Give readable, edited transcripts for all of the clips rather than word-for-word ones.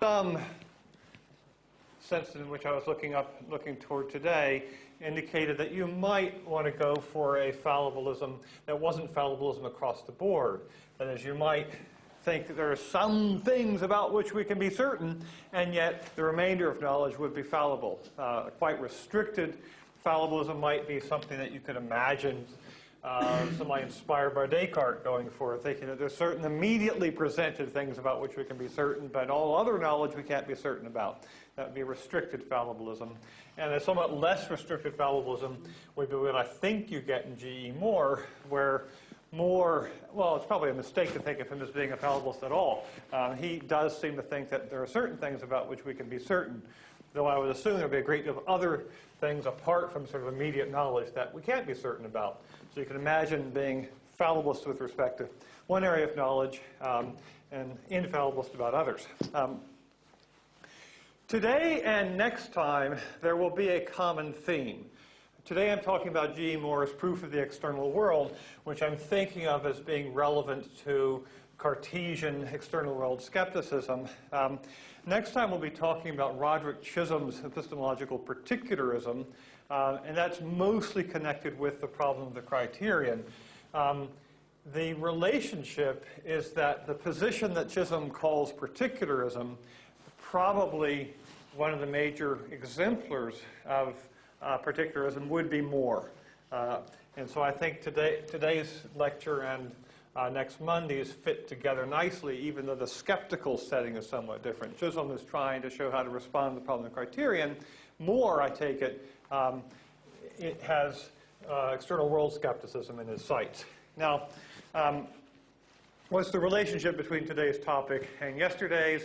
Some sense in which I was looking toward today indicated that you might want to go for a fallibilism that wasn't fallibilism across the board. That is, you might think that there are some things about which we can be certain, and yet the remainder of knowledge would be fallible. Quite restricted fallibilism might be something that you could imagine somebody inspired by Descartes going for, thinking that there's certain immediately presented things about which we can be certain, but all other knowledge we can't be certain about. That would be restricted fallibilism. And a somewhat less restricted fallibilism would be what I think you get in G.E. Moore, where Moore, well, it's probably a mistake to think of him as being a fallibilist at all. He does seem to think that there are certain things about which we can be certain, though I would assume there would be a great deal of other things apart from sort of immediate knowledge that we can't be certain about. So you can imagine being fallibilist with respect to one area of knowledge and infallibilist about others. Today and next time, there will be a common theme. Today I'm talking about G.E. Moore's proof of the external world, which I'm thinking of as being relevant to Cartesian external world skepticism. Next time we'll be talking about Roderick Chisholm's epistemological particularism, and that's mostly connected with the problem of the criterion. The relationship is that the position that Chisholm calls particularism, probably one of the major exemplars of particularism would be Moore. And so I think today's lecture and next Monday's fit together nicely, even though the skeptical setting is somewhat different. Chisholm is trying to show how to respond to the problem of the criterion. Moore, I take it, it has external world skepticism in his sights. Now, what's the relationship between today's topic and yesterday's?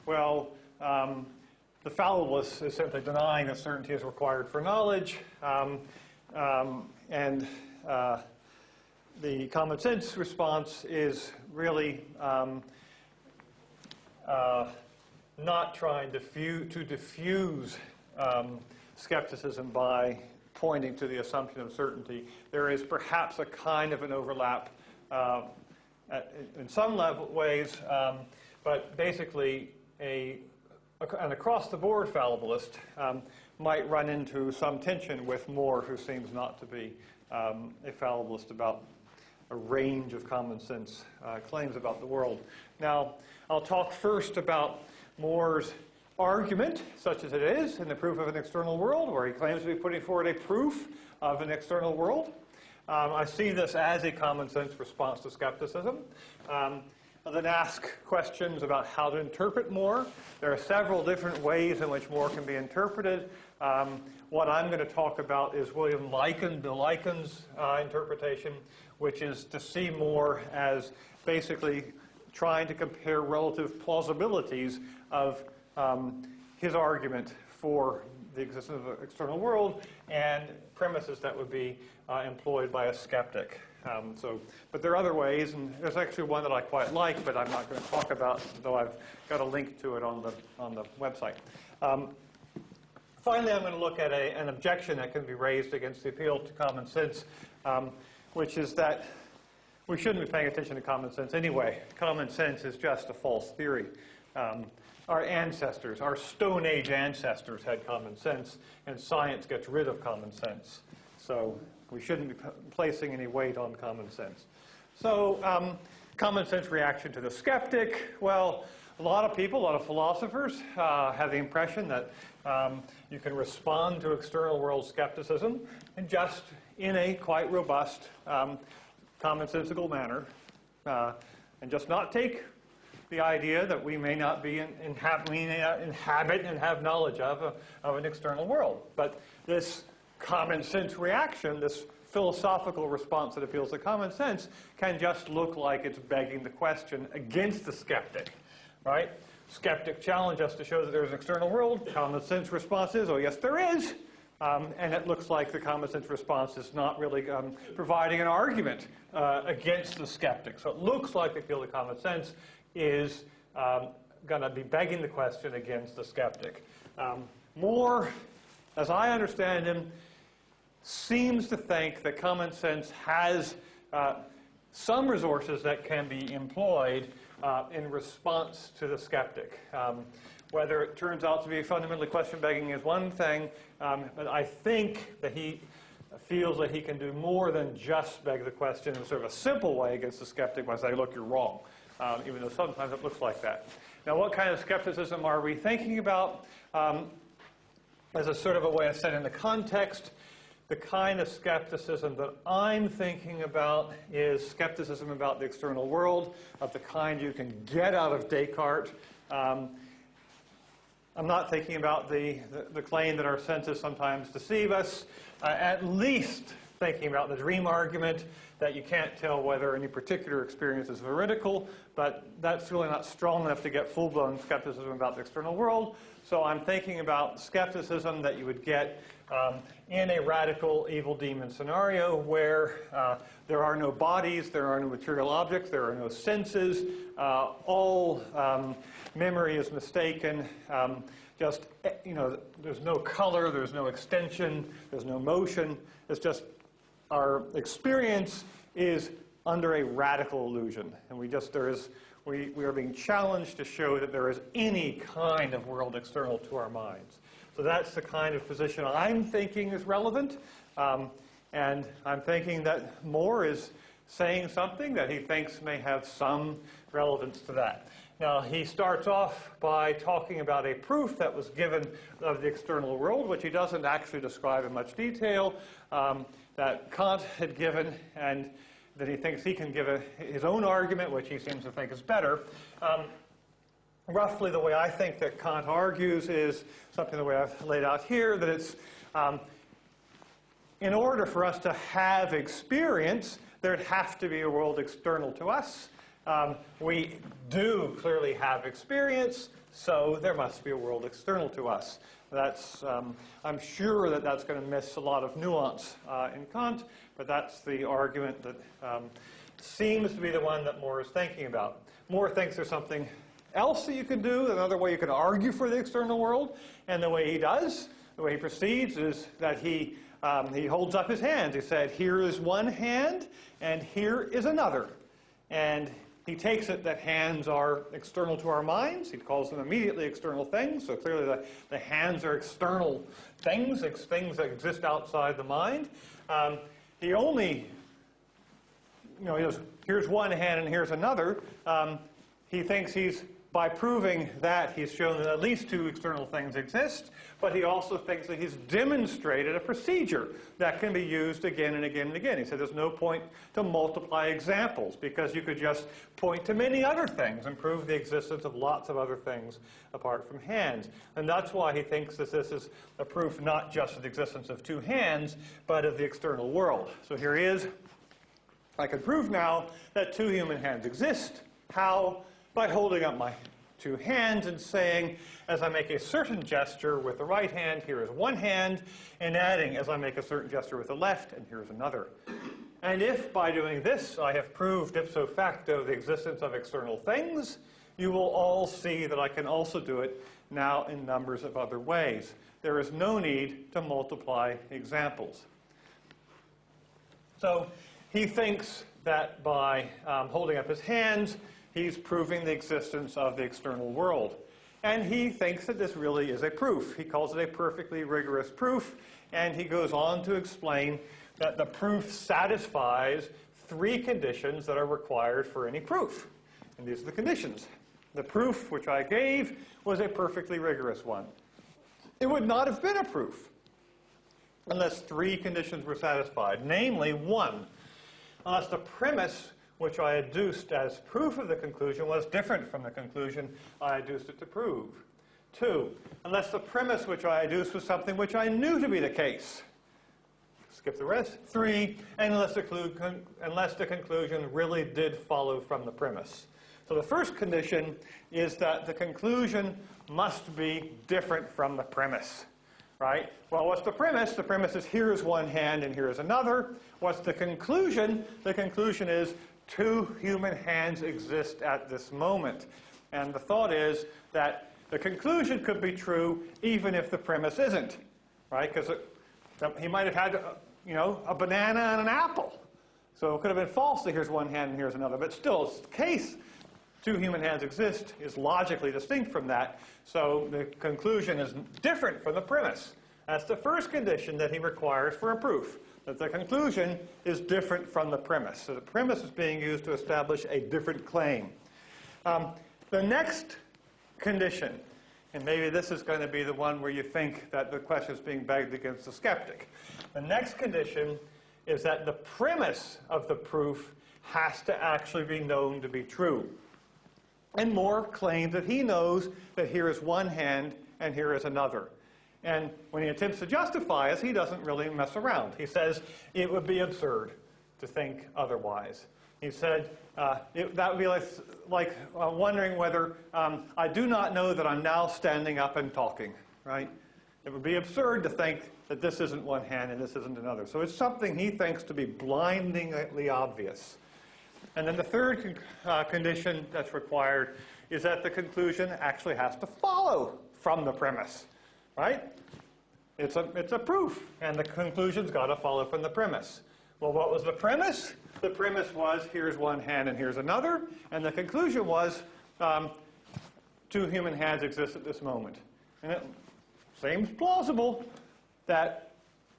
Well, the fallibilist is simply denying that certainty is required for knowledge, and the common sense response is really not trying to diffuse skepticism by pointing to the assumption of certainty. There is perhaps a kind of an overlap in some ways, but basically an across-the-board fallibilist might run into some tension with Moore, who seems not to be a fallibilist about a range of common sense claims about the world. Now, I'll talk first about Moore's argument, such as it is, in the proof of an external world, where he claims to be putting forward a proof of an external world. I see this as a common sense response to skepticism. I'll then ask questions about how to interpret Moore. There are several different ways in which Moore can be interpreted. What I'm going to talk about is William Lyken's interpretation, which is to see Moore as basically trying to compare relative plausibilities of his argument for the existence of an external world and premises that would be employed by a skeptic. But there are other ways, and there's actually one that I quite like, but I'm not going to talk about, though I've got a link to it on the website. Finally, I'm going to look at an objection that can be raised against the appeal to common sense, which is that we shouldn't be paying attention to common sense anyway. Common sense is just a false theory. Our ancestors, our Stone Age ancestors had common sense, and science gets rid of common sense. So we shouldn't be placing any weight on common sense. So common sense reaction to the skeptic. Well, a lot of people, a lot of philosophers have the impression that you can respond to external world skepticism and just in a quite robust, commonsensical manner, and just not take the idea that we may not be inhabit and have knowledge of an external world. But this common sense reaction, this philosophical response that appeals to common sense, can just look like it's begging the question against the skeptic, right? Skeptic challenge us to show that there's an external world. Common sense response is, oh yes, there is. And it looks like the common sense response is not really providing an argument against the skeptic. So it looks like the appeal to common sense is going to be begging the question against the skeptic. Moore, as I understand him, seems to think that common sense has some resources that can be employed in response to the skeptic. Whether it turns out to be fundamentally question-begging is one thing, but I think that he feels that he can do more than just beg the question in sort of a simple way against the skeptic by saying, look, you're wrong, even though sometimes it looks like that. Now, what kind of skepticism are we thinking about? As a sort of a way of setting the context, the kind of skepticism that I'm thinking about is skepticism about the external world, of the kind you can get out of Descartes. I'm not thinking about the claim that our senses sometimes deceive us, at least thinking about the dream argument that you can't tell whether any particular experience is veridical, but that's really not strong enough to get full-blown skepticism about the external world. So I'm thinking about skepticism that you would get in a radical evil demon scenario where there are no bodies, there are no material objects, there are no senses, all memory is mistaken, just, there's no color, there's no extension, there's no motion. It's just our experience is under a radical illusion. And we are being challenged to show that there is any kind of world external to our minds. So that's the kind of position I'm thinking is relevant. And I'm thinking that Moore is saying something that he thinks may have some relevance to that. Now, he starts off by talking about a proof that was given of the external world, which he doesn't actually describe in much detail, that Kant had given, and that he thinks he can give his own argument, which he seems to think is better. Roughly the way I think that Kant argues is something the way I've laid out here, that it's in order for us to have experience, there'd have to be a world external to us. We do clearly have experience, so there must be a world external to us. That's, I'm sure that that's going to miss a lot of nuance in Kant, but that's the argument that seems to be the one that Moore is thinking about. Moore thinks there's something else that you can do, another way you can argue for the external world, and the way he does, the way he proceeds is that he holds up his hands. He said, here is one hand, and here is another. And he takes it that hands are external to our minds. He calls them immediately external things. So clearly the hands are external things, things that exist outside the mind. He only, he goes, here's one hand and here's another. He thinks by proving that, he's shown that at least two external things exist, but he also thinks that he's demonstrated a procedure that can be used again and again and again. He said there's no point to multiply examples because you could just point to many other things and prove the existence of lots of other things apart from hands. And that's why he thinks that this is a proof not just of the existence of two hands, but of the external world. So here he is. I can prove now that two human hands exist. How? By holding up my two hands and saying, as I make a certain gesture with the right hand, here is one hand, and adding, as I make a certain gesture with the left, and here's another. And if by doing this I have proved ipso facto the existence of external things, you will all see that I can also do it now in numbers of other ways. There is no need to multiply examples. So he thinks that by holding up his hands, he's proving the existence of the external world. And he thinks that this really is a proof. He calls it a perfectly rigorous proof, and he goes on to explain that the proof satisfies three conditions that are required for any proof. And these are the conditions. The proof which I gave was a perfectly rigorous one. It would not have been a proof unless three conditions were satisfied. Namely, one, unless the premise which I adduced as proof of the conclusion was different from the conclusion I adduced it to prove. Two, unless the premise which I adduced was something which I knew to be the case. Skip the rest. Three, and unless the conclusion really did follow from the premise. So the first condition is that the conclusion must be different from the premise. Right? Well, what's the premise? The premise is here's one hand and here's another. What's the conclusion? The conclusion is two human hands exist at this moment. And the thought is that the conclusion could be true even if the premise isn't. Right? Because he might have had, a banana and an apple. So it could have been false that here's one hand and here's another. But still, it's the case. two human hands exist is logically distinct from that, so the conclusion is different from the premise. That's the first condition that he requires for a proof, that the conclusion is different from the premise. So the premise is being used to establish a different claim. The next condition, and maybe this is going to be the one where you think that the question is being begged against the skeptic. The next condition is that the premise of the proof has to actually be known to be true. And Moore claims that he knows that here is one hand and here is another. And when he attempts to justify us, he doesn't really mess around. He says it would be absurd to think otherwise. He said that would be like wondering whether I do not know that I'm now standing up and talking, right? It would be absurd to think that this isn't one hand and this isn't another. So it's something he thinks to be blindingly obvious. And then the third condition that's required is that the conclusion actually has to follow from the premise, right? It's a proof, and the conclusion's got to follow from the premise. Well, what was the premise? The premise was here's one hand and here's another, and the conclusion was two human hands exist at this moment. And it seems plausible that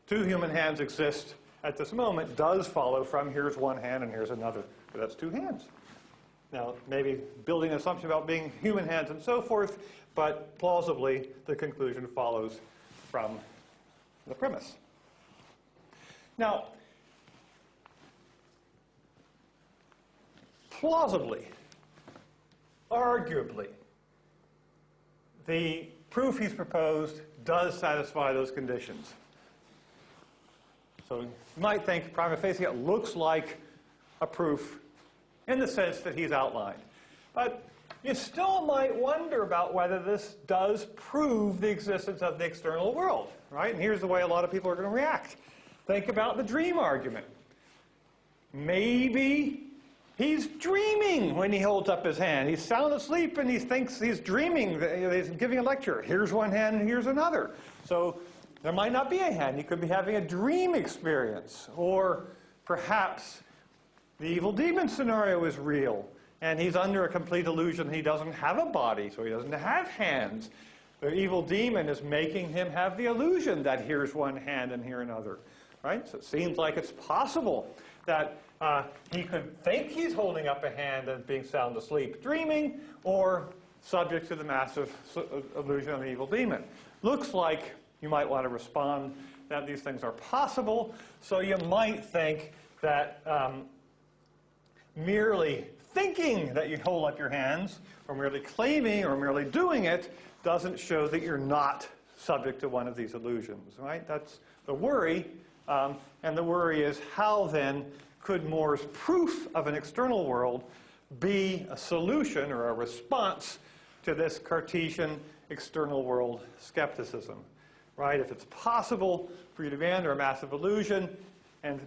two human hands exist at this moment does follow from here's one hand and here's another. But that's two hands. Now, maybe building an assumption about being human hands and so forth, but plausibly the conclusion follows from the premise. Now, plausibly, arguably, the proof he's proposed does satisfy those conditions. So you might think prima facie it looks like a proof in the sense that he's outlined. But you still might wonder about whether this does prove the existence of the external world, right? And here's the way a lot of people are going to react. Think about the dream argument. Maybe he's dreaming when he holds up his hand. He's sound asleep and he thinks he's dreaming. He's giving a lecture. Here's one hand and here's another. So there might not be a hand. He could be having a dream experience. Or perhaps the evil demon scenario is real, and he's under a complete illusion. He doesn't have a body, so he doesn't have hands. The evil demon is making him have the illusion that here's one hand and here another, right? So it seems like it's possible that he could think he's holding up a hand and being sound asleep, dreaming, or subject to the massive illusion of the evil demon. Looks like you might want to respond that these things are possible, so you might think that merely thinking that you hold up your hands, or merely claiming, or merely doing it, doesn't show that you're not subject to one of these illusions, right? That's the worry, and the worry is how then could Moore's proof of an external world be a solution or a response to this Cartesian external world skepticism, right? If it's possible for you to be under a massive illusion and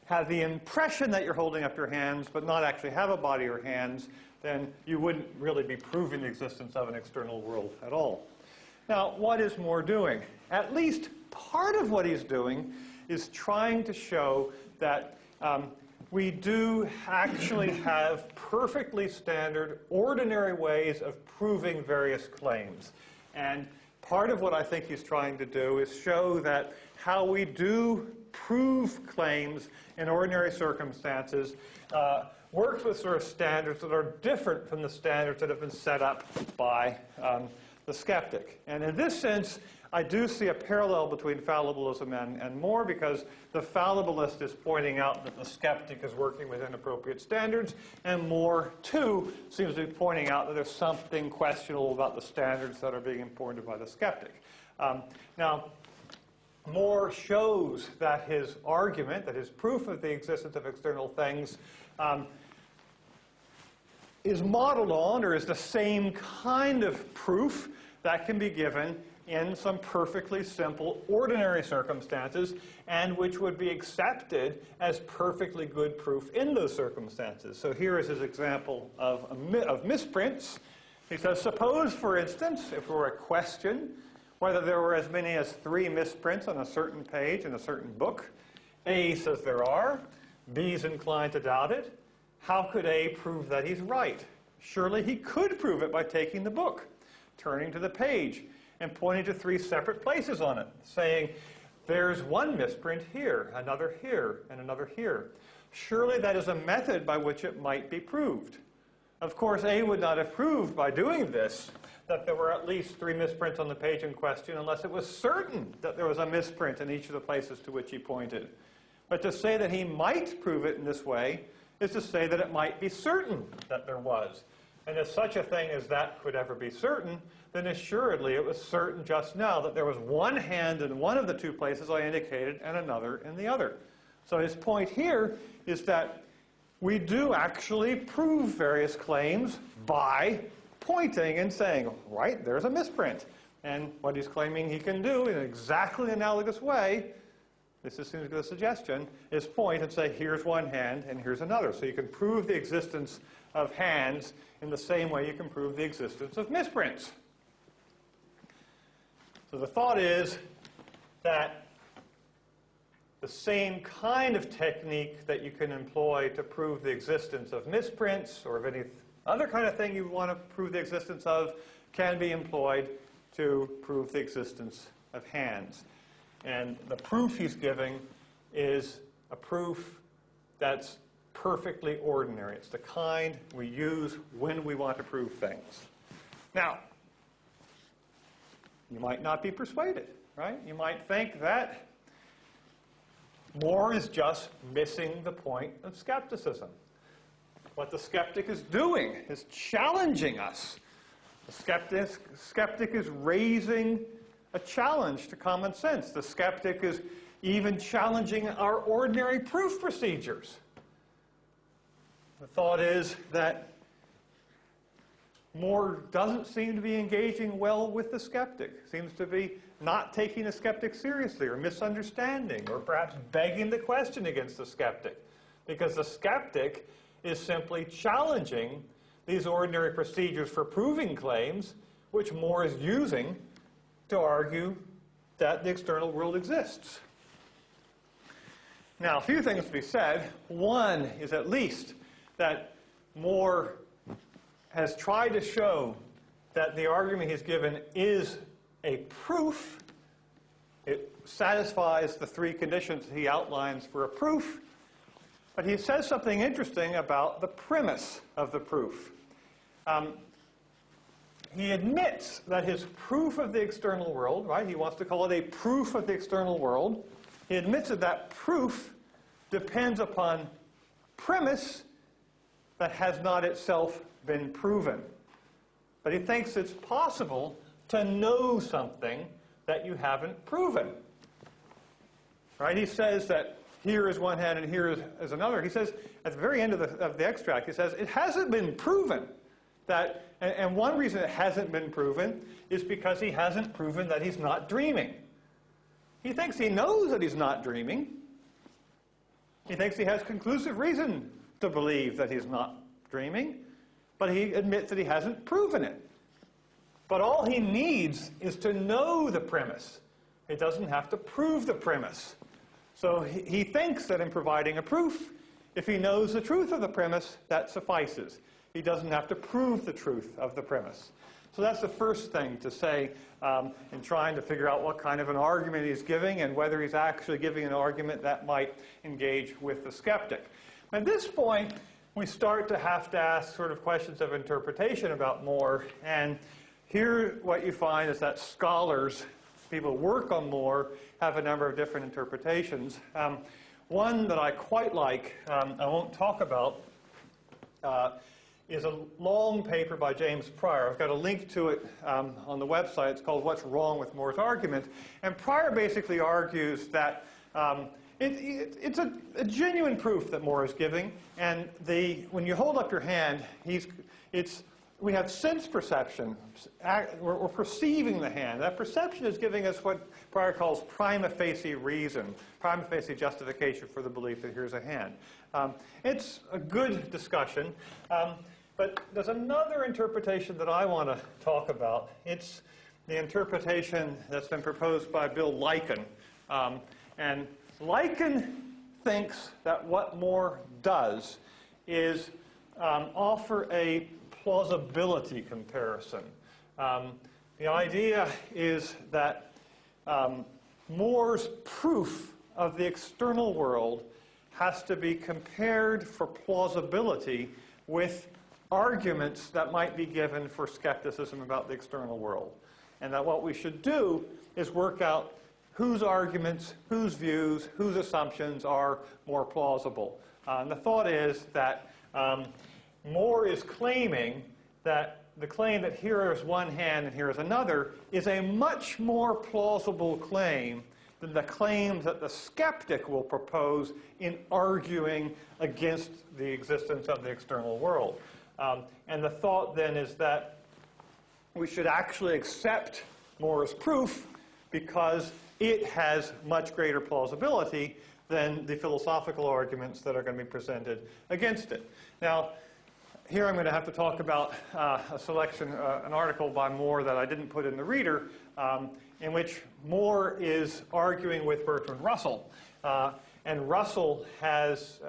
have the impression that you're holding up your hands but not actually have a body or hands, then you wouldn't really be proving the existence of an external world at all. Now, what is Moore doing? At least part of what he's doing is trying to show that we do actually have perfectly standard, ordinary ways of proving various claims. And part of what I think he's trying to do is show that how we do prove claims in ordinary circumstances works with sort of standards that are different from the standards that have been set up by the skeptic. And in this sense, I do see a parallel between fallibilism and Moore, because the fallibilist is pointing out that the skeptic is working within appropriate standards, and Moore, too, seems to be pointing out that there's something questionable about the standards that are being imported by the skeptic. Now, Moore shows that his argument, that his proof of the existence of external things, is modeled on, or is the same kind of proof that can be given in some perfectly simple, ordinary circumstances, and which would be accepted as perfectly good proof in those circumstances. So here is his example of misprints. He says, suppose, for instance, if it were a question whether there were as many as 3 misprints on a certain page in a certain book. A says there are. B is inclined to doubt it. how could A prove that he's right? Surely he could prove it by taking the book, turning to the page, and pointing to 3 separate places on it, saying, there's one misprint here, another here, and another here. Surely that is a method by which it might be proved. Of course, A would not have proved by doing this that there were at least 3 misprints on the page in question unless it was certain that there was a misprint in each of the places to which he pointed. But to say that he might prove it in this way is to say that it might be certain that there was. And if such a thing as that could ever be certain, then assuredly it was certain just now that there was one hand in one of the 2 places I indicated and another in the other. So his point here is that we do actually prove various claims by pointing and saying, right, there's a misprint. And what he's claiming he can do in exactly an analogous way, this is a suggestion, is point and say, here's one hand and here's another. So you can prove the existence of hands in the same way you can prove the existence of misprints. So the thought is that the same kind of technique that you can employ to prove the existence of misprints or of any other kind of thing you want to prove the existence of can be employed to prove the existence of hands. And the proof he's giving is a proof that's perfectly ordinary. It's the kind we use when we want to prove things. Now, you might not be persuaded, right? You might think that More is just missing the point of skepticism. What the skeptic is doing is challenging us. The skeptic is raising a challenge to common sense. The skeptic is even challenging our ordinary proof procedures. The thought is that More doesn't seem to be engaging well with the skeptic. Seems to be not taking the skeptic seriously, or misunderstanding, or perhaps begging the question against the skeptic. Because the skeptic is simply challenging these ordinary procedures for proving claims, which More is using to argue that the external world exists. Now, a few things to be said. One is at least that More has tried to show that the argument he's given is a proof. It satisfies the 3 conditions he outlines for a proof. But he says something interesting about the premise of the proof. He admits that his proof of the external world, right, he wants to call it a proof of the external world. He admits that that proof depends upon premise that has not itself been proven. But he thinks it's possible to know something that you haven't proven. Right? He says that here is one hand and here is another. He says, at the very end of the extract, he says, it hasn't been proven that, and one reason it hasn't been proven is because he hasn't proven that he's not dreaming. He thinks he knows that he's not dreaming. He thinks he has conclusive reason to believe that he's not dreaming, but he admits that he hasn't proven it. But all he needs is to know the premise. He doesn't have to prove the premise. So he thinks that in providing a proof, if he knows the truth of the premise, that suffices. He doesn't have to prove the truth of the premise. So that's the first thing to say in trying to figure out what kind of an argument he's giving and whether he's actually giving an argument that might engage with the skeptic. At this point, we start to have to ask sort of questions of interpretation about More. And here what you find is that scholars, people who work on More, have a number of different interpretations. One that I quite like, I won't talk about, is a long paper by James Pryor. I've got a link to it on the website. It's called What's Wrong with More's Argument. And Pryor basically argues that it's a genuine proof that More is giving. And when you hold up your hand, we have sense perception. We're perceiving the hand. That perception is giving us what Pryor calls prima facie reason, prima facie justification for the belief that here's a hand. It's a good discussion. But there's another interpretation that I want to talk about. It's the interpretation that's been proposed by Bill Lycan. And Lycan thinks that what More does is offer a plausibility comparison. The idea is that More's proof of the external world has to be compared for plausibility with arguments that might be given for skepticism about the external world. And that what we should do is work out whose arguments, whose views, whose assumptions are more plausible. And the thought is that More is claiming that the claim that here is one hand and here is another is a much more plausible claim than the claims that the skeptic will propose in arguing against the existence of the external world. And the thought then is that we should actually accept More's proof because it has much greater plausibility than the philosophical arguments that are going to be presented against it. Now, here I'm going to have to talk about a selection, an article by More that I didn't put in the reader, in which More is arguing with Bertrand Russell. And Russell has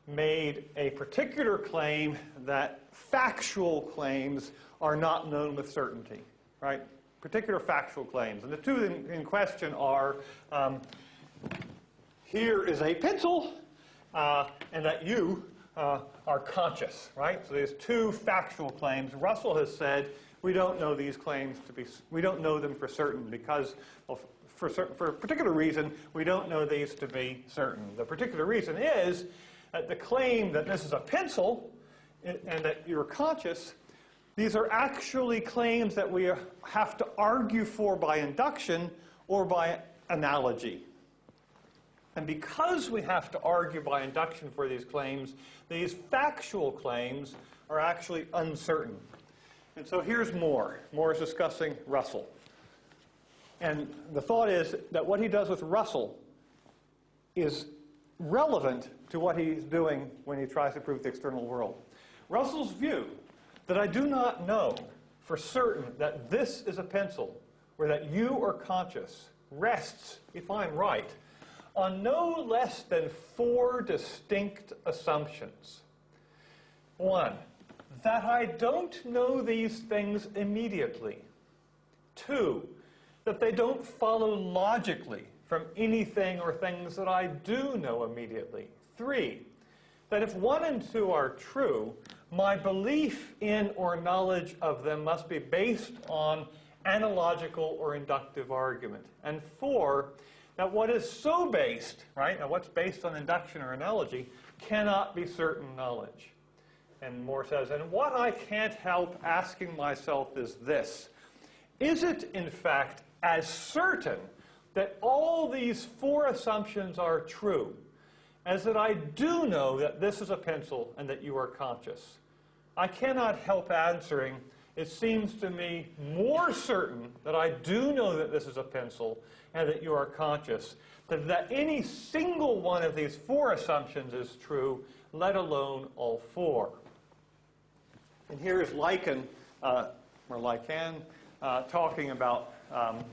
made a particular claim that factual claims are not known with certainty, right? Particular factual claims. And the two in question are, here is a pencil, and that you are conscious, right? So there's two factual claims. Russell has said we don't know these claims to be, we don't know them for certain because, well, for a particular reason, we don't know these to be certain. The particular reason is that the claim that this is a pencil and that you're conscious, these are actually claims that we have to argue for by induction or by analogy. And because we have to argue by induction for these claims, these factual claims are actually uncertain. And so here's More. More is discussing Russell. And the thought is that what he does with Russell is relevant to what he's doing when he tries to prove the external world. Russell's view that I do not know for certain that this is a pencil or that you are conscious rests, if I'm right, on no less than 4 distinct assumptions. 1, that I don't know these things immediately. 2, that they don't follow logically from anything or things that I do know immediately. 3, that if 1 and 2 are true, my belief in or knowledge of them must be based on analogical or inductive argument. And 4, that what is so based, right, now what's based on induction or analogy, cannot be certain knowledge. And More says, and what I can't help asking myself is this: is it, in fact, as certain that all these 4 assumptions are true as that I do know that this is a pencil and that you are conscious? I cannot help answering, it seems to me more certain that I do know that this is a pencil and that you are conscious than that any single one of these 4 assumptions is true, let alone all 4. And here is Lycan, talking about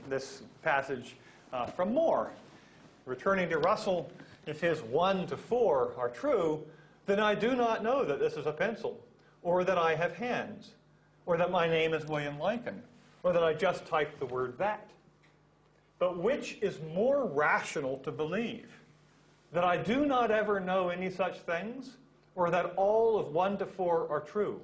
this passage from More. Returning to Russell, if his 1 to 4 are true, then I do not know that this is a pencil, or that I have hands, or that my name is William Lycan, or that I just typed the word that. But which is more rational to believe? That I do not ever know any such things, or that all of 1 to 4 are true?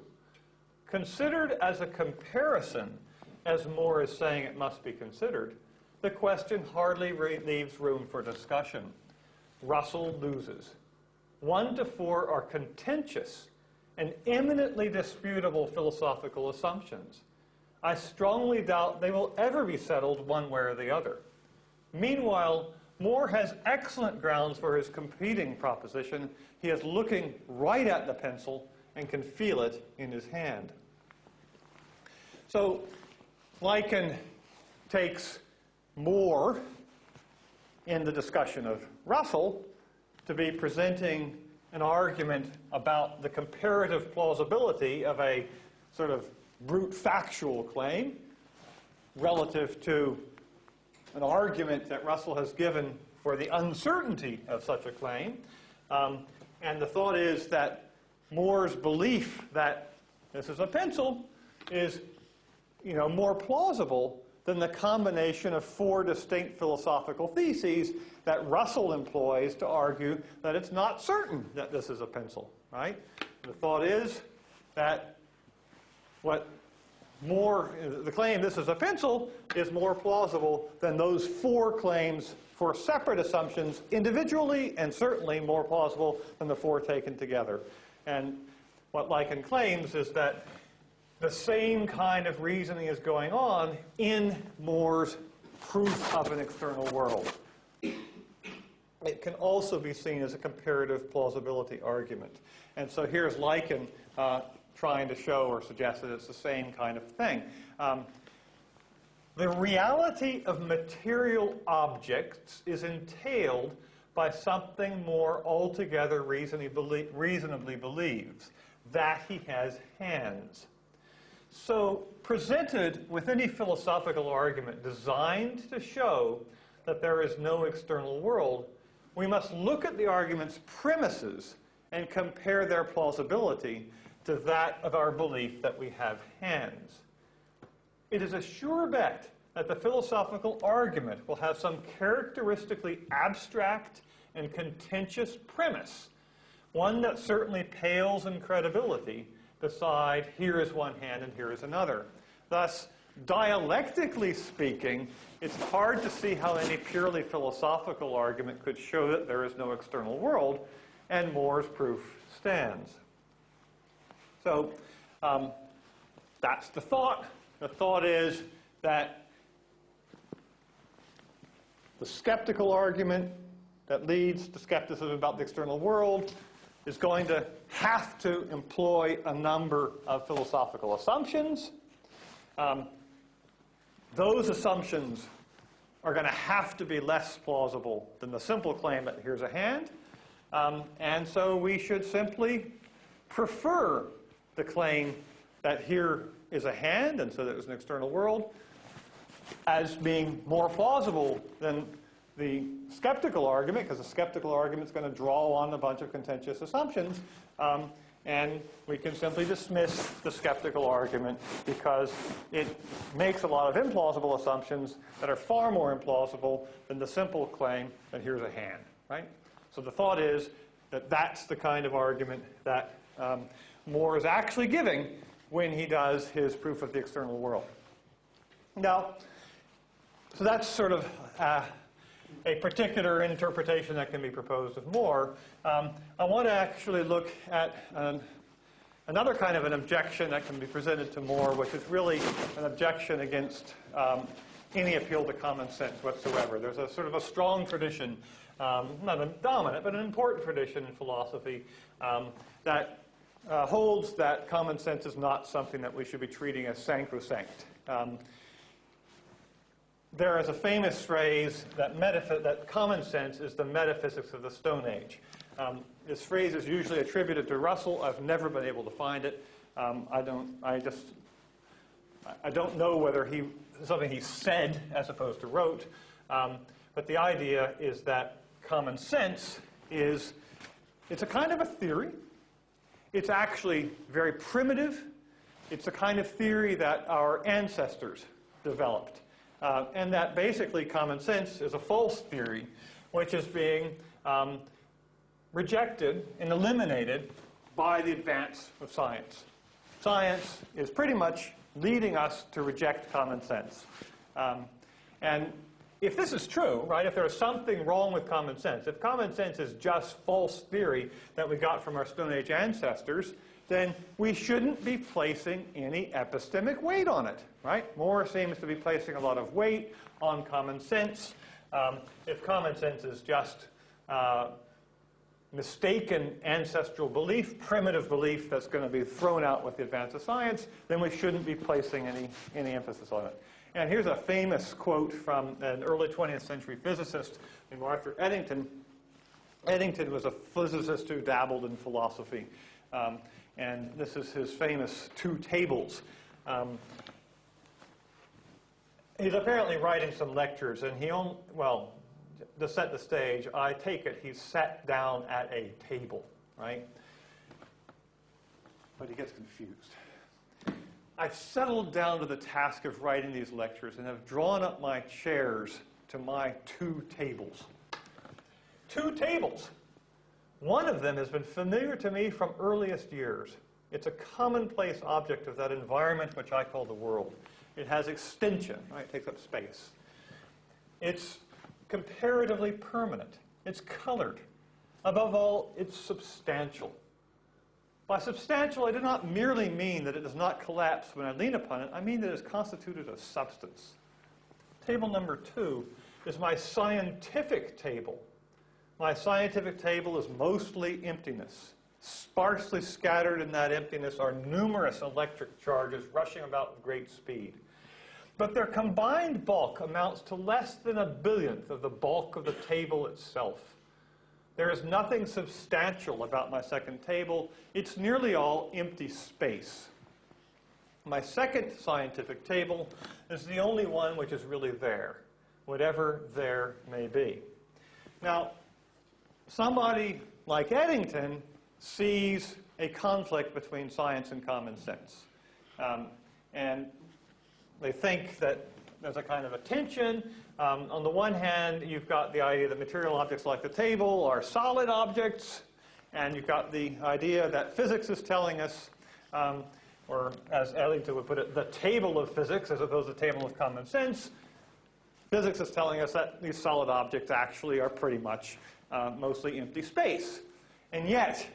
Considered as a comparison, as More is saying it must be considered, the question hardly leaves room for discussion. Russell loses. 1 to 4 are contentious and eminently disputable philosophical assumptions. I strongly doubt they will ever be settled one way or the other. Meanwhile, More has excellent grounds for his competing proposition. He is looking right at the pencil and can feel it in his hand. So Lycan takes More in the discussion of Russell to be presenting an argument about the comparative plausibility of a sort of brute factual claim relative to an argument that Russell has given for the uncertainty of such a claim. And the thought is that More's belief that this is a pencil is, more plausible than the combination of 4 distinct philosophical theses that Russell employs to argue that it's not certain that this is a pencil, right? The thought is that the claim this is a pencil is more plausible than those 4 claims for separate assumptions individually, and certainly more plausible than the 4 taken together. And what Lycan claims is that the same kind of reasoning is going on in More's proof of an external world. It can also be seen as a comparative plausibility argument. And so here's Lycan trying to show or suggest that it's the same kind of thing. The reality of material objects is entailed by something More altogether reasonably believes, that he has hands. So, presented with any philosophical argument designed to show that there is no external world, we must look at the argument's premises and compare their plausibility to that of our belief that we have hands. It is a sure bet that the philosophical argument will have some characteristically abstract and contentious premise, one that certainly pales in credibility beside here is one hand and here is another. Thus, dialectically speaking, it's hard to see how any purely philosophical argument could show that there is no external world, and More's proof stands. So that's the thought. The thought is that the skeptical argument that leads to skepticism about the external world is going to have to employ a number of philosophical assumptions. Those assumptions are going to have to be less plausible than the simple claim that here's a hand. And so we should simply prefer the claim that here is a hand, and so that there's an external world, as being more plausible than the skeptical argument, because the skeptical argument is going to draw on a bunch of contentious assumptions, and we can simply dismiss the skeptical argument because it makes a lot of implausible assumptions that are far more implausible than the simple claim that here's a hand, right? So the thought is that that's the kind of argument that More is actually giving when he does his proof of the external world. Now, so that's sort of a particular interpretation that can be proposed of More. I want to actually look at another kind of an objection that can be presented to More, which is really an objection against any appeal to common sense whatsoever. There's a sort of a strong tradition, not a dominant, but an important tradition in philosophy that holds that common sense is not something that we should be treating as sacrosanct. There is a famous phrase that common sense is the metaphysics of the Stone Age. This phrase is usually attributed to Russell. I've never been able to find it. I don't know whether something he said as opposed to wrote. But the idea is that common sense it's a kind of a theory. It's actually very primitive. It's a kind of theory that our ancestors developed. And that basically common sense is a false theory, which is being rejected and eliminated by the advance of science. Science is pretty much leading us to reject common sense. And if this is true, right, if there's something wrong with common sense, if common sense is just false theory that we got from our Stone Age ancestors, then we shouldn't be placing any epistemic weight on it, right? More seems to be placing a lot of weight on common sense. If common sense is just mistaken ancestral belief, primitive belief that's going to be thrown out with the advance of science, then we shouldn't be placing any emphasis on it. And here's a famous quote from an early 20th century physicist named Arthur Eddington. Eddington was a physicist who dabbled in philosophy. And this is his famous two tables. He's apparently writing some lectures, and to set the stage, I take it he sat down at a table, right? but he gets confused. I've settled down to the task of writing these lectures and have drawn up my chairs to my 2 tables. 2 tables. One of them has been familiar to me from earliest years. It's a commonplace object of that environment which I call the world. It has extension, right? It takes up space. It's comparatively permanent. It's colored. Above all, it's substantial. By substantial, I do not merely mean that it does not collapse when I lean upon it. I mean that it is constituted of substance. Table number 2 is my scientific table. My scientific table is mostly emptiness. Sparsely scattered in that emptiness are numerous electric charges rushing about with great speed. But their combined bulk amounts to less than 1/1000th of the bulk of the table itself. There is nothing substantial about my second table. It's nearly all empty space. My second scientific table is the only one which is really there, whatever there may be. Now, somebody like Eddington sees a conflict between science and common sense. And they think that there's a kind of a tension. On the one hand, you've got the idea that material objects like the table are solid objects, and you've got the idea that physics is telling us, or as Eddington would put it, the table of physics as opposed to the table of common sense. Physics is telling us that these solid objects actually are pretty much mostly empty space. And yet,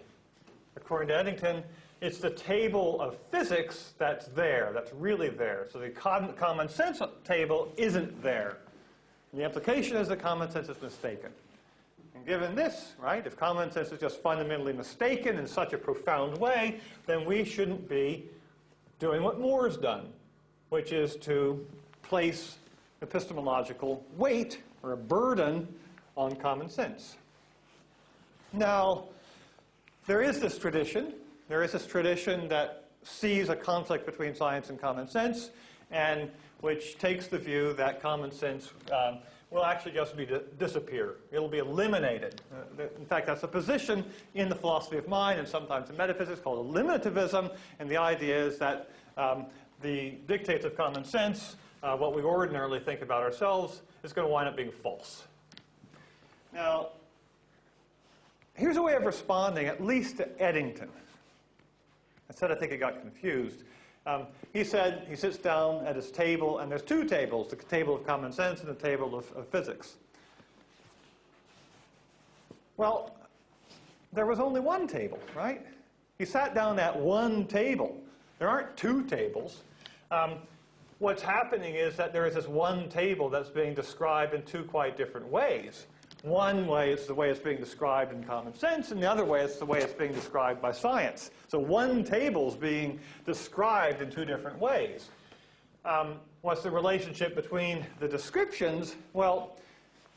according to Eddington, it's the table of physics that's there, that's really there. So the common sense table isn't there. And the implication is that common sense is mistaken. And given this, right, if common sense is just fundamentally mistaken in such a profound way, then we shouldn't be doing what Moore's done, which is to place epistemological weight or a burden on common sense. Now, there is this tradition. There is this tradition that sees a conflict between science and common sense, and which takes the view that common sense will actually just disappear. It'll be eliminated. In fact, that's a position in the philosophy of mind and sometimes in metaphysics called eliminativism, and the idea is that the dictates of common sense, what we ordinarily think about ourselves, is going to wind up being false. Now, here's a way of responding, at least to Eddington. I said I think he got confused. He said he sits down at his table, and there's 2 tables, the table of common sense and the table of physics. Well, there was only one table, right? He sat down at one table. There aren't 2 tables. What's happening is that there is this one table that's being described in 2 quite different ways. One way is the way it's being described in common sense, and the other way is the way it's being described by science. So one table is being described in 2 different ways. What's the relationship between the descriptions? Well,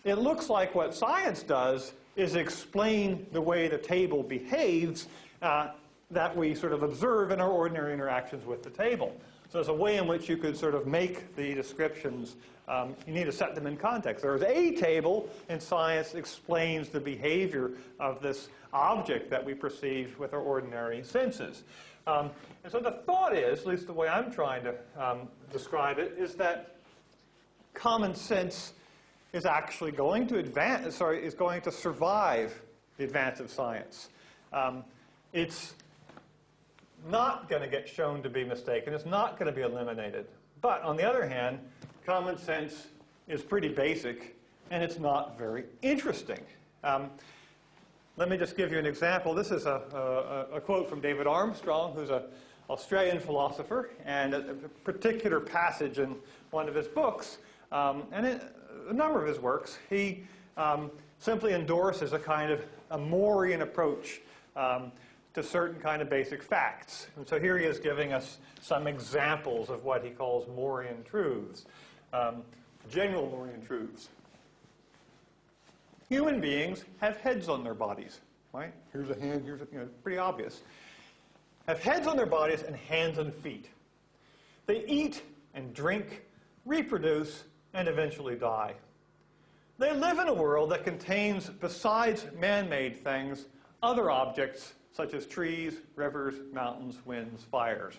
it looks like what science does is explain the way the table behaves that we sort of observe in our ordinary interactions with the table. So there's a way in which you could sort of make the descriptions. You need to set them in context. There's a table, and science explains the behavior of this object that we perceive with our ordinary senses. And so the thought is, at least the way I'm trying to describe it, is that common sense is actually going to is going to survive the advance of science. It's not going to get shown to be mistaken. It's not going to be eliminated. But on the other hand, common sense is pretty basic, and it's not very interesting. Let me just give you an example. This is a quote from David Armstrong, who's an Australian philosopher, and a particular passage in one of his books, and in a number of his works, he simply endorses a kind of a Moorean approach to certain kind of basic facts. And so here he is giving us some examples of what he calls Moorean truths, general Moorean truths. Human beings have heads on their bodies, right? Here's a hand, here's a, pretty obvious. Have heads on their bodies and hands and feet. They eat and drink, reproduce, and eventually die. They live in a world that contains, besides man-made things, other objects such as trees, rivers, mountains, winds, fires.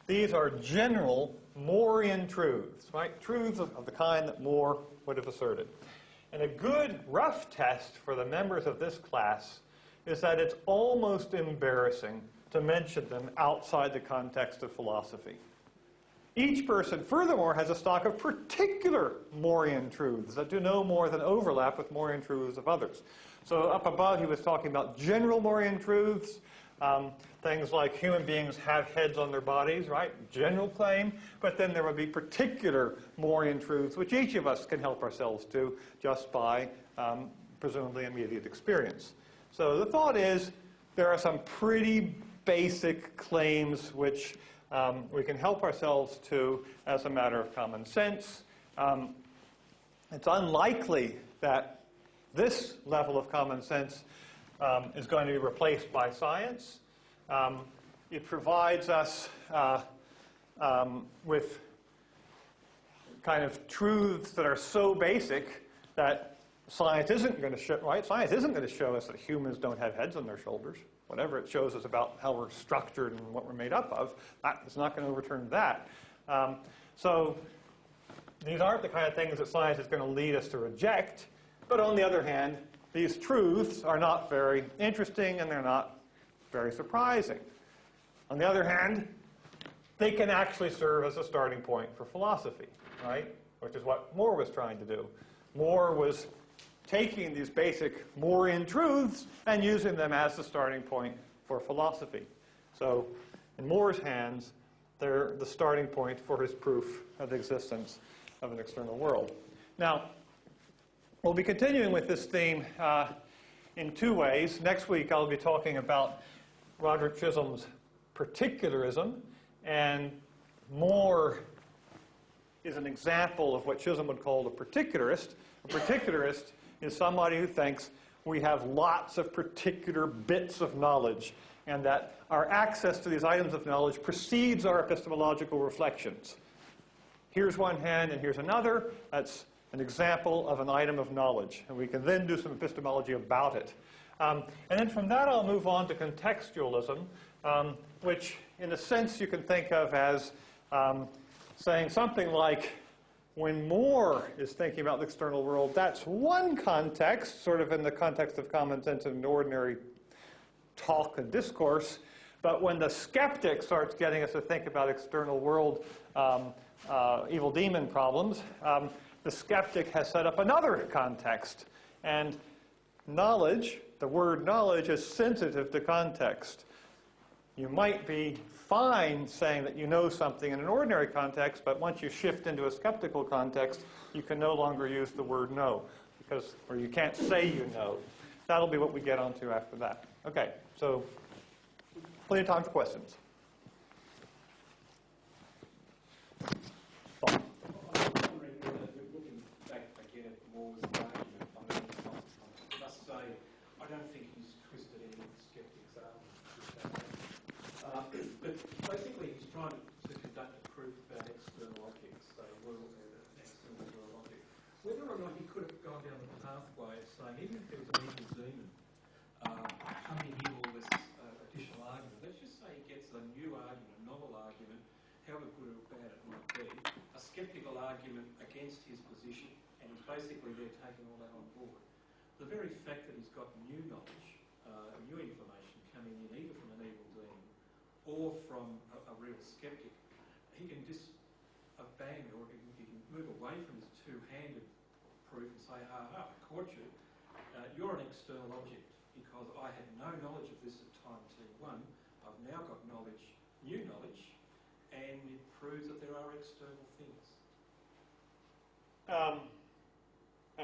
These are general Morean truths, right? Truths of the kind that More would have asserted. And a good rough test for the members of this class is that it's almost embarrassing to mention them outside the context of philosophy. Each person, furthermore, has a stock of particular Morean truths that do no more than overlap with Morean truths of others. So up above, he was talking about general Morean truths, things like human beings have heads on their bodies, right? General claim. But then there would be particular Morean truths, which each of us can help ourselves to just by presumably immediate experience. So the thought is there are some pretty basic claims which we can help ourselves to as a matter of common sense. It's unlikely that this level of common sense is going to be replaced by science. It provides us with kind of truths that are so basic that science isn't going to show, right? Science isn't going to show us that humans don't have heads on their shoulders. Whatever it shows us about how we're structured and what we're made up of, it's not going to overturn that. So these aren't the kind of things that science is going to lead us to reject. But on the other hand, these truths are not very interesting and they're not very surprising. On the other hand, they can actually serve as a starting point for philosophy, right? Which is what More was trying to do. More was taking these basic Morean truths and using them as the starting point for philosophy. So in More's hands, they're the starting point for his proof of the existence of an external world. Now, we'll be continuing with this theme in two ways. Next week, I'll be talking about Roderick Chisholm's particularism, and More is an example of what Chisholm would call a particularist. A particularist is somebody who thinks we have lots of particular bits of knowledge and that our access to these items of knowledge precedes our epistemological reflections. Here's one hand and here's another. That's an example of an item of knowledge, and we can then do some epistemology about it. And then from that I'll move on to contextualism, which in a sense you can think of as saying something like, when More is thinking about the external world, that's one context, sort of in the context of common sense and ordinary talk and discourse. But when the skeptic starts getting us to think about external world evil demon problems, the skeptic has set up another context. And knowledge, the word knowledge, is sensitive to context. You might be fine saying that you know something in an ordinary context, but once you shift into a skeptical context, you can no longer use the word know, or you can't say you know. That'll be what we get onto after that. Okay, so plenty of time for questions. I'm wondering, looking back again at More's argument, I must say, I don't think he's twisted any skeptics' argument. But basically, he's trying to conduct a proof about external objects, say, external world object. Whether or not he could have gone down the pathway of saying, even if there was an evil demon coming in all this additional argument, let's just say he gets a new argument, a novel argument, however good or bad it might be, a skeptical argument against his position, and he's basically there taking all that on board. The very fact that he's got new knowledge, new information coming in, either from an evil demon or from a real skeptic, he can just bang, or he can move away from his two-handed proof and say, I caught you. You're an external object because I had no knowledge of this at time T1. I've now got knowledge, new knowledge, and it proves that there are external things. I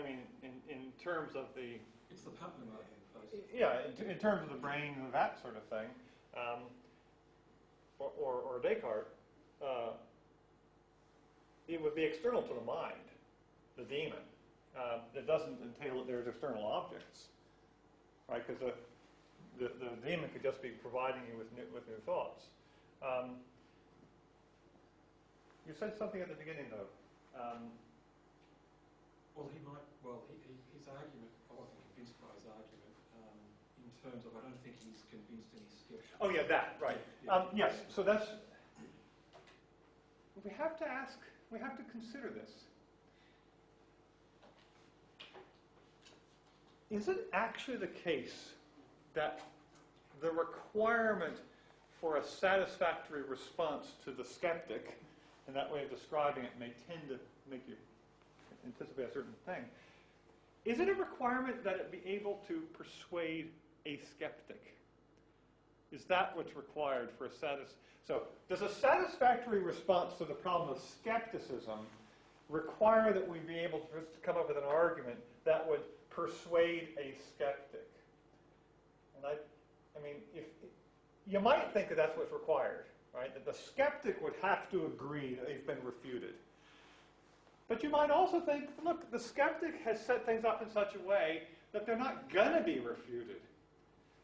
mean, in terms of the... It's the Putnam argument, basically. Yeah, in terms of the brain and that sort of thing, or Descartes, it would be external to the mind, the demon. It doesn't entail that there's external objects, right? Because the demon could just be providing you with new thoughts. You said something at the beginning, though. His argument, I wasn't convinced by his argument, in terms of I don't think he's convinced any skeptics. Oh yeah, that, right. Yes, so that's, we have to ask, we have to consider this. Is it actually the case that the requirement for a satisfactory response to the skeptic, and that way of describing it may tend to make you anticipate a certain thing, is it a requirement that it be able to persuade a skeptic? Is that what's required for a So, does a satisfactory response to the problem of skepticism require that we be able to come up with an argument that would persuade a skeptic? And I mean, if you might think that that's what's required, right? That the skeptic would have to agree that they've been refuted. But you might also think, look, the skeptic has set things up in such a way that they're not going to be refuted.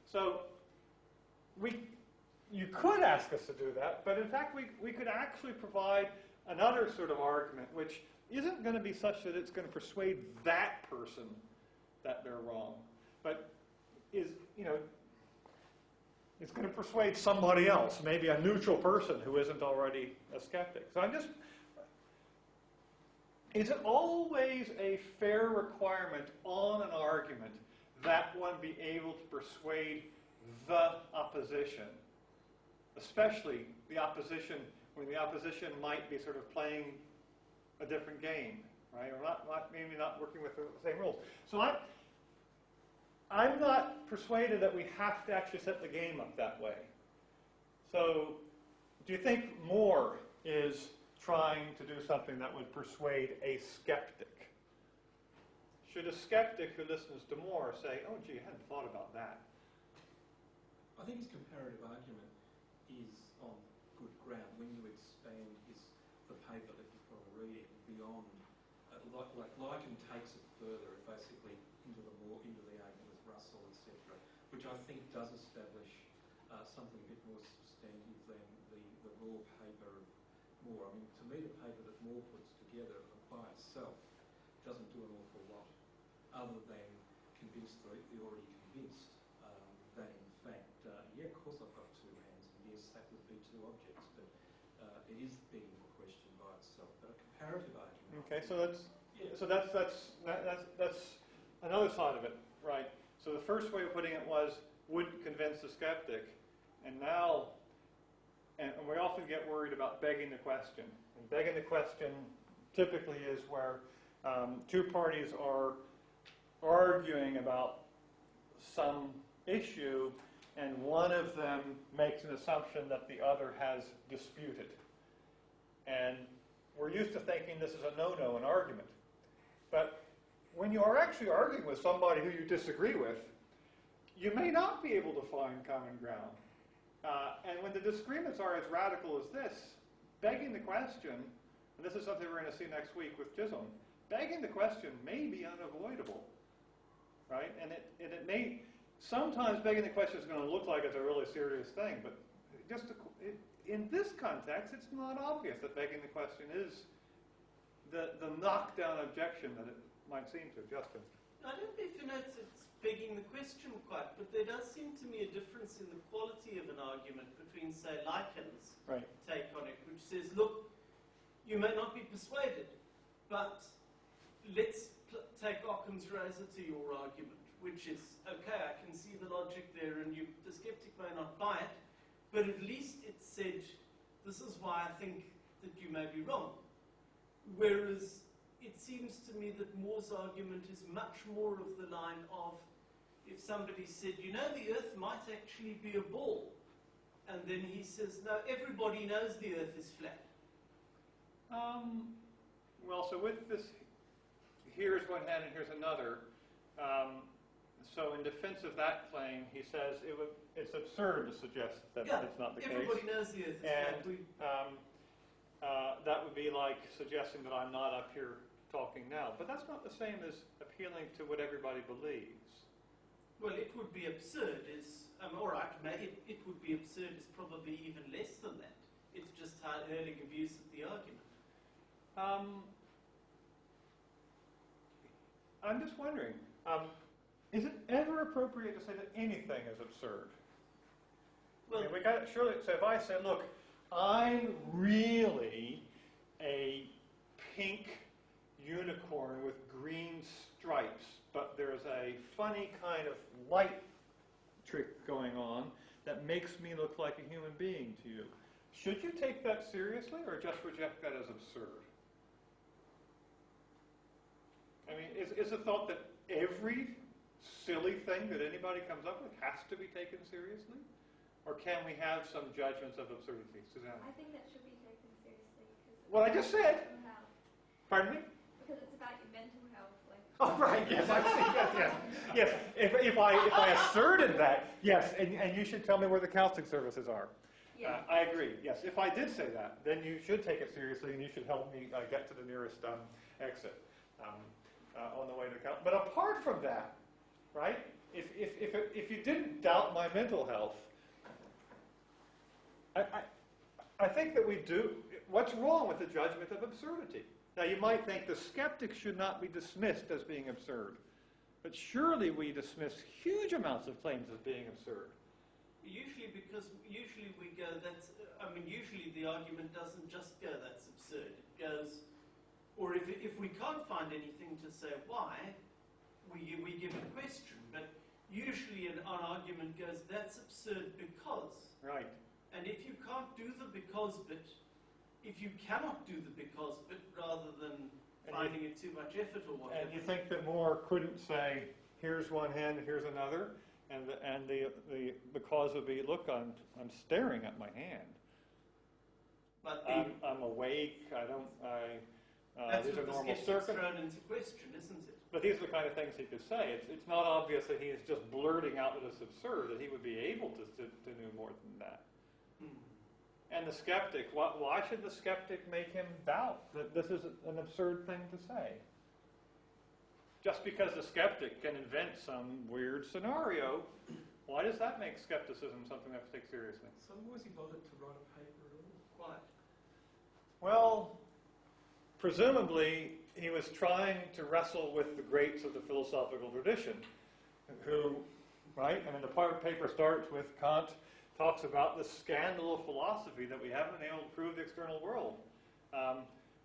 So you could ask us to do that, but in fact we could actually provide another sort of argument which isn't going to be such that it's going to persuade that person that they're wrong, but is, it's going to persuade somebody else, maybe a neutral person who isn't already a skeptic. So is it always a fair requirement on an argument that one be able to persuade the opposition, especially the opposition when the opposition might be sort of playing a different game, right? Or maybe not working with the same rules. So I'm not persuaded that we have to actually set the game up that way. So do you think Moore is trying to do something that would persuade a skeptic? Should a skeptic who listens to Moore say, oh, gee, I hadn't thought about that? I think his comparative argument is on good ground when you expand the paper that you're reading beyond, like Lycan takes it further, basically into the argument with Russell, etc., which I think does establish something a bit more substantive than the raw paper of Moore. I mean, to me, the paper that Moore puts together by itself doesn't do an awful lot, other than convince the already convinced that in fact, yeah, of course I've got two hands, and yes, that would be two objects, but it is begging the question by itself. But a comparative argument. Okay, so that's another side of it, right? So the first way of putting it was would convince the skeptic, and now, and we often get worried about begging the question. And begging the question typically is where two parties are arguing about some issue, and one of them makes an assumption that the other has disputed. And we're used to thinking this is a no-no, an argument. But when you are actually arguing with somebody who you disagree with, you may not be able to find common ground. And when the disagreements are as radical as this, begging the question, and this is something we're going to see next week with Chisholm, begging the question may be unavoidable, right? And it may, sometimes begging the question is going to look like it's a really serious thing, but in this context, it's not obvious that begging the question is the knockdown objection that it might seem to. Justin. I don't know if you notice it's begging the question quite, but there does seem to me a difference in the quality of an argument between, say, Lycan's take on it, which says, look, you may not be persuaded, but let's take Occam's razor to your argument, which is, okay, I can see the logic there, and the skeptic may not buy it, but at least it said, this is why I think that you may be wrong. Whereas it seems to me that Moore's argument is much more of the line of, if somebody said, the Earth might actually be a ball, and then he says, no, everybody knows the Earth is flat. Well, so with this, here's one hand and here's another. So in defense of that claim, he says it's absurd to suggest that it's not the case. Everybody knows the Earth is flat. That would be like suggesting that I'm not up here talking now. But that's not the same as appealing to what everybody believes. Well, it would be absurd. All right, it would be absurd is probably even less than that. It's just hurling abuse at the argument. I'm just wondering. is it ever appropriate to say that anything is absurd? Well, I mean, we got surely. So if I say, look, I'm really a pink unicorn with green stripes, but there's a funny kind of light trick going on that makes me look like a human being to you. Should you take that seriously or just reject that as absurd? I mean, is the thought that every silly thing that anybody comes up with has to be taken seriously? Or can we have some judgments of absurdity? Susanna? I think that should be taken seriously. What I just said. Pardon me? Because it's about your mental health. Like. Oh, right, yes, I see, yes. If I asserted that, yes, and you should tell me where the counseling services are. Yeah. I agree, yes. If I did say that, then you should take it seriously and you should help me get to the nearest exit on the way to the counseling. But apart from that, right, if you didn't doubt my mental health, I think that we do. What's wrong with the judgment of absurdity? Now, you might think the skeptic should not be dismissed as being absurd, but surely we dismiss huge amounts of claims as being absurd. usually we go, usually the argument doesn't just go, that's absurd. It goes, or if we can't find anything to say why, we give a question. But usually an argument goes, that's absurd because. Right. And if you can't do the because bit, if you cannot do the because bit, rather than finding it too much effort or whatever. And you think that Moore couldn't say, here's one hand, here's another, and the cause would be, look, I'm staring at my hand. But I'm awake. that's these are what the normal skeptic's circumstances. thrown into question, isn't it? But these are the kind of things he could say. It's not obvious that he is just blurting out that it's absurd, that he would be able to do more than that. And the skeptic, why should the skeptic make him doubt that this is an absurd thing to say? Just because the skeptic can invent some weird scenario, why does that make skepticism something we have to take seriously? So was he bothered to write a paper at all? Quite. Well, presumably he was trying to wrestle with the greats of the philosophical tradition, who, right? I mean, the paper starts with Kant talks about the scandal of philosophy that we haven't been able to prove the external world.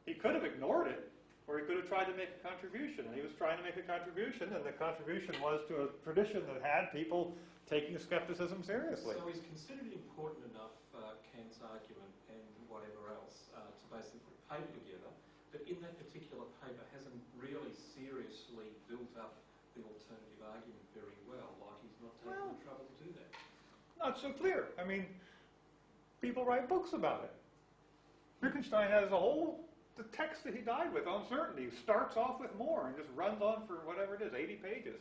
He could have ignored it, or he could have tried to make a contribution. And he was trying to make a contribution, and the contribution was to a tradition that had people taking skepticism seriously. So he's considered important enough, Kant's argument and whatever else, to basically put a paper together, but in that particular paper hasn't really seriously built up the alternative argument very well, like he's not taking the trouble to do that. Not so clear. I mean, people write books about it. Wittgenstein has the text that he died with on certainty starts off with more and just runs on for whatever it is, 80 pages.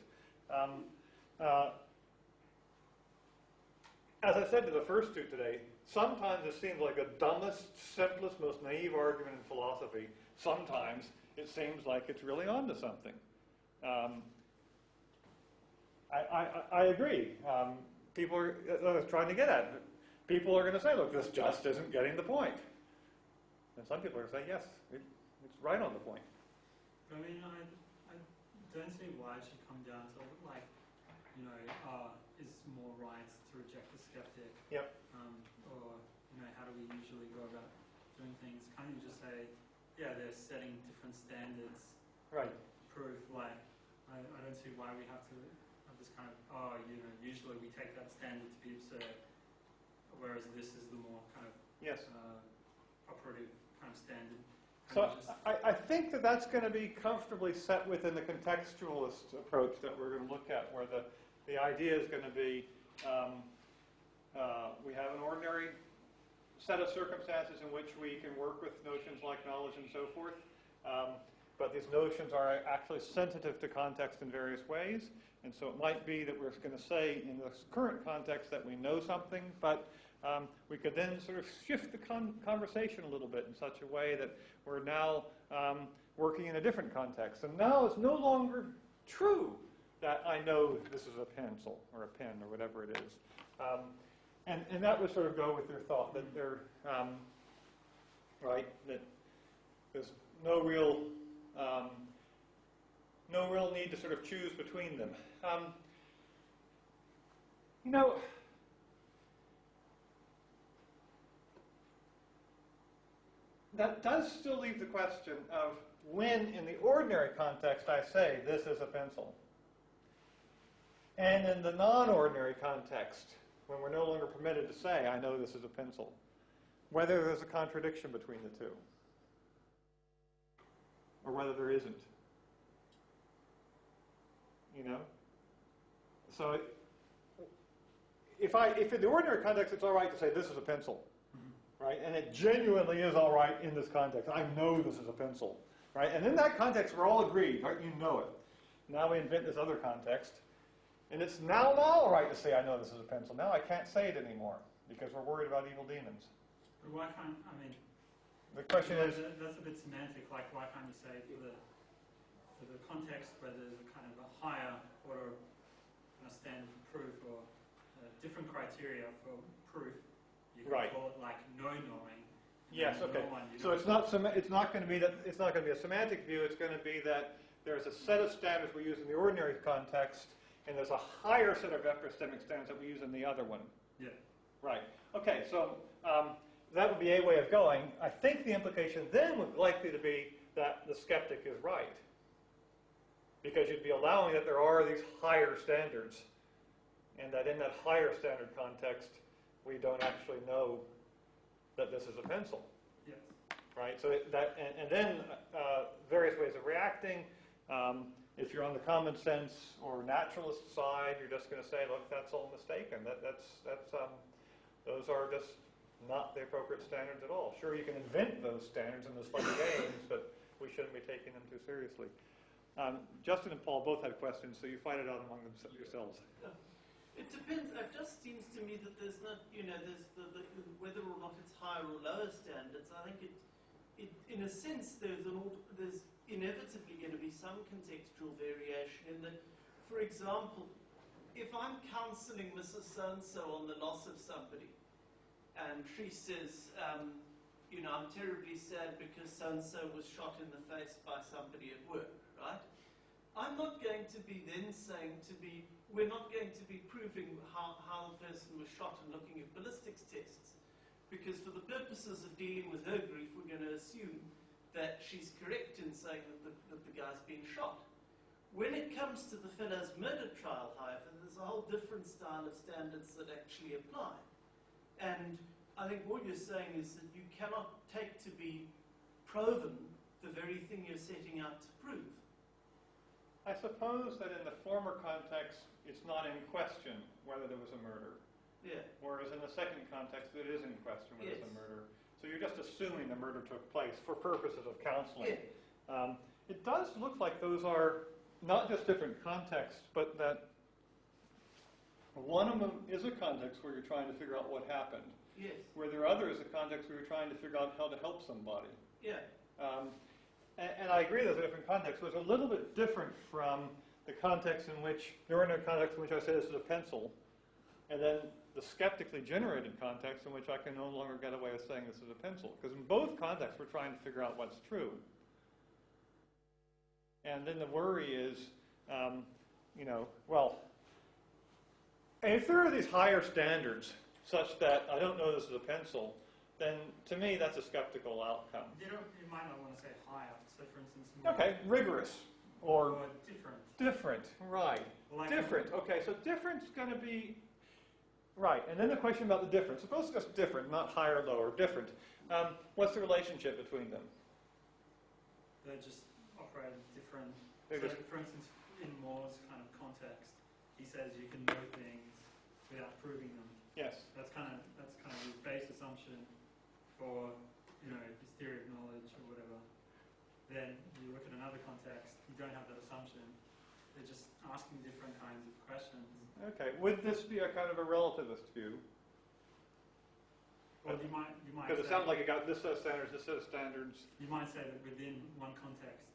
As I said to the first two today, sometimes it seems like the dumbest, simplest, most naive argument in philosophy. Sometimes it seems like it's really onto something. I agree. People are trying to get at it. People are going to say, look, this just isn't getting the point. And some people are going to say, yes, it's right on the point. I mean, I don't see why it should come down to, like, is more right to reject the skeptic? Yep. Or, how do we usually go about doing things? Can't you just say, yeah, they're setting different standards? Right. Proof, like, I don't see why we have to have this kind of, usually we take that standard to be absurd, whereas this is the more kind of operative kind of standard. So I think that that's going to be comfortably set within the contextualist approach that we're going to look at, where the idea is going to be we have an ordinary set of circumstances in which we can work with notions like knowledge and so forth, but these notions are actually sensitive to context in various ways, and so it might be that we're going to say in this current context that we know something, but we could then sort of shift the conversation a little bit in such a way that we're now working in a different context. And now it's no longer true that I know this is a pencil or a pen or whatever it is. And that would sort of go with your thought that there, that there's no real need to sort of choose between them. You know, that does still leave the question of when, in the ordinary context, I say this is a pencil. And in the non-ordinary context, when we're no longer permitted to say, I know this is a pencil, whether there's a contradiction between the two, or whether there isn't. You know? So if in the ordinary context it's all right to say this is a pencil, right? And it genuinely is all right in this context. I know this is a pencil, right? And in that context, we're all agreed, right? You know it. Now we invent this other context, and it's now all right to say I know this is a pencil. Now I can't say it anymore because we're worried about evil demons. But why can't, I mean, the question is, that's a bit semantic. Like, why can't you say for the context where there's a kind of a higher order kind of standard for proof or different criteria for proof, you can right. call it like no knowing. Yes. Okay. So it's not going to be that. It's not going to be a semantic view. It's going to be that there's a set of standards we use in the ordinary context, and there's a higher set of epistemic standards that we use in the other one. Yeah. Right. Okay. So that would be a way of going. I think the implication then would likely to be that the skeptic is right, because you'd be allowing that there are these higher standards, and that in that higher standard context, we don't actually know that this is a pencil. Yes. Right. So and then various ways of reacting. If you're on the common sense or naturalist side, you're just going to say, look, that's all mistaken. Those are just not the appropriate standards at all. Sure, you can invent those standards in those funny games, but we shouldn't be taking them too seriously. Justin and Paul both had questions, so you fight it out among yourselves. It depends. It just seems to me that there's not, there's whether or not it's higher or lower standards. I think in a sense, there's inevitably going to be some contextual variation in that. For example, if I'm counselling Mrs. So-and-so on the loss of somebody, and she says, I'm terribly sad because so-and-so was shot in the face by somebody at work, right? I'm not going to be then saying we're not going to be proving how the person was shot and looking at ballistics tests, because for the purposes of dealing with her grief, we're going to assume that she's correct in saying that the guy's been shot. When it comes to the fellow's murder trial, however, there's a whole different style of standards that actually apply. And I think what you're saying is that you cannot take to be proven the very thing you're setting out to prove. I suppose that in the former context, it's not in question whether there was a murder. Yeah. Whereas in the second context, it is in question whether there's a murder. So you're just assuming the murder took place for purposes of counseling. Yeah. It does look like those are not just different contexts, but that one of them is a context where you're trying to figure out what happened. Yes. Where there are others, a context where you're trying to figure out how to help somebody. Yeah. And I agree those are different contexts. It was a little bit different from the context in which, the ordinary context in which I say this is a pencil, and then the skeptically generated context in which I can no longer get away with saying this is a pencil. Because in both contexts, we're trying to figure out what's true. And then the worry is, if there are these higher standards such that I don't know this is a pencil, then to me that's a skeptical outcome. You might not want to say higher. So for instance, more rigorous or different. Different, right. Like different. Okay, so different's going to be right. And then the question about the difference. Suppose it's just different, not higher, lower, different. What's the relationship between them? They're just operating different. For instance, in Moore's kind of context, he says you can know things without proving them. Yes. That's kind of his base assumption for his theory of knowledge or whatever. Then you look at another context, you don't have that assumption. They're just asking different kinds of questions. Okay. Would this be a kind of a relativist view? Well, you might because it sounds like you got this set of standards, this set of standards. You might say that within one context,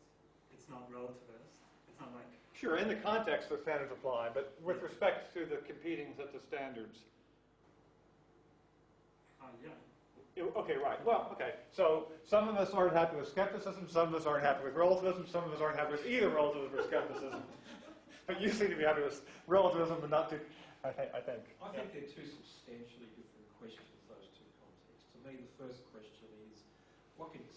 it's not relativist. It's not like. Sure, in the context the standards apply, but with respect to the competing sets of standards. Yeah. Okay, right. Well, okay. So some of us aren't happy with skepticism, some of us aren't happy with relativism, some of us aren't happy with either relativism or skepticism. But you seem to be happy with relativism, but not too, I think. I think they're two substantially different questions, those two contexts. To me, the first question is, what can you